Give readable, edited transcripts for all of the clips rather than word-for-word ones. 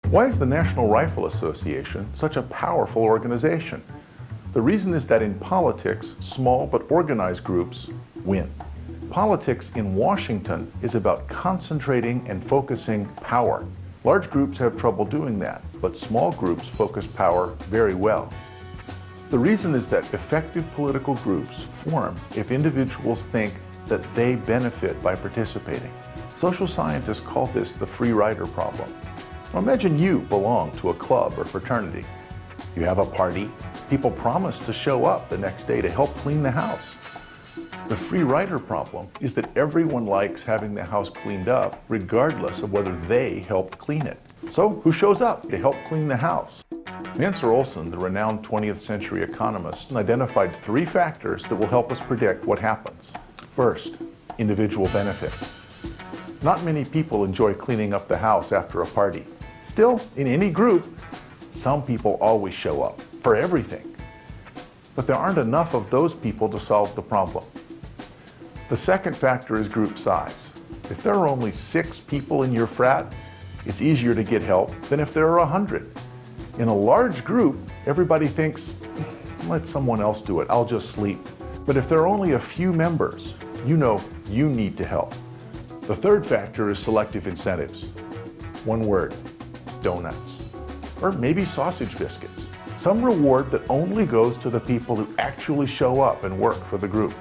Why is the National Rifle Association such a powerful organization? The reason is that in politics, small but organized groups win. Politics in Washington is about concentrating and focusing power. Large groups have trouble doing that, but small groups focus power very well. The reason is that effective political groups form if individuals think that they benefit by participating. Social scientists call this the free rider problem. Now imagine you belong to a club or fraternity. You have a party. People promise to show up the next day to help clean the house. The free rider problem is that everyone likes having the house cleaned up regardless of whether they helped clean it. So who shows up to help clean the house? Mansur Olson, the renowned 20th century economist, identified 3 factors that will help us predict what happens. First, individual benefits. Not many people enjoy cleaning up the house after a party. Still, in any group, some people always show up for everything. But there aren't enough of those people to solve the problem. The second factor is group size. If there are only 6 people in your frat, it's easier to get help than if there are 100. In a large group, everybody thinks, let someone else do it, I'll just sleep. But if there are only a few members, you know you need to help. The third factor is selective incentives. One word, donuts. Or maybe sausage biscuits. Some reward that only goes to the people who actually show up and work for the group.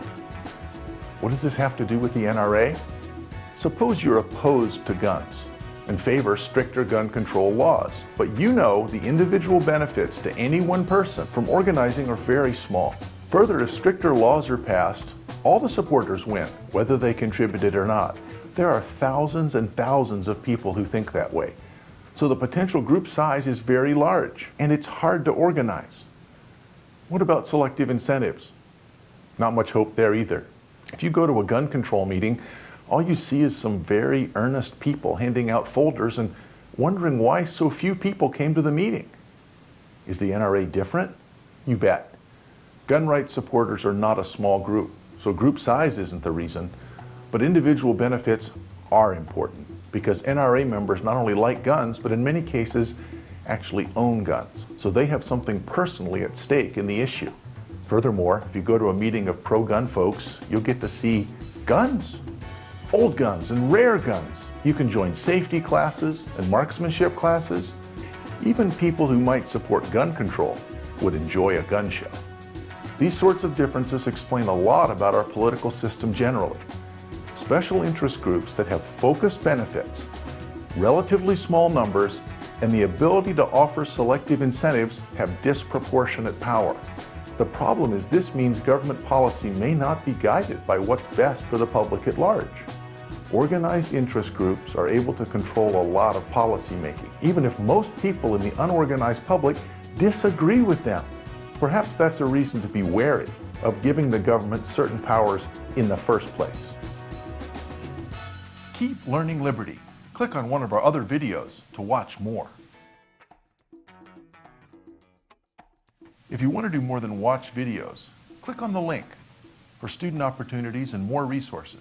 What does this have to do with the NRA? Suppose you're opposed to guns and favor stricter gun control laws, but you know the individual benefits to any one person from organizing are very small. Further, if stricter laws are passed, all the supporters win, whether they contributed or not. There are thousands and thousands of people who think that way. So the potential group size is very large, and it's hard to organize. What about selective incentives? Not much hope there either. If you go to a gun control meeting, all you see is some very earnest people handing out folders and wondering why so few people came to the meeting. Is the NRA different? You bet. Gun rights supporters are not a small group, so group size isn't the reason, but individual benefits are important because NRA members not only like guns, but in many cases actually own guns. So they have something personally at stake in the issue. Furthermore, if you go to a meeting of pro-gun folks, you'll get to see guns, old guns and rare guns. You can join safety classes and marksmanship classes. Even people who might support gun control would enjoy a gun show. These sorts of differences explain a lot about our political system generally. Special interest groups that have focused benefits, relatively small numbers, and the ability to offer selective incentives have disproportionate power. The problem is this means government policy may not be guided by what's best for the public at large. Organized interest groups are able to control a lot of policy making, even if most people in the unorganized public disagree with them. Perhaps that's a reason to be wary of giving the government certain powers in the first place. Keep learning liberty. Click on one of our other videos to watch more. If you want to do more than watch videos, click on the link for student opportunities and more resources.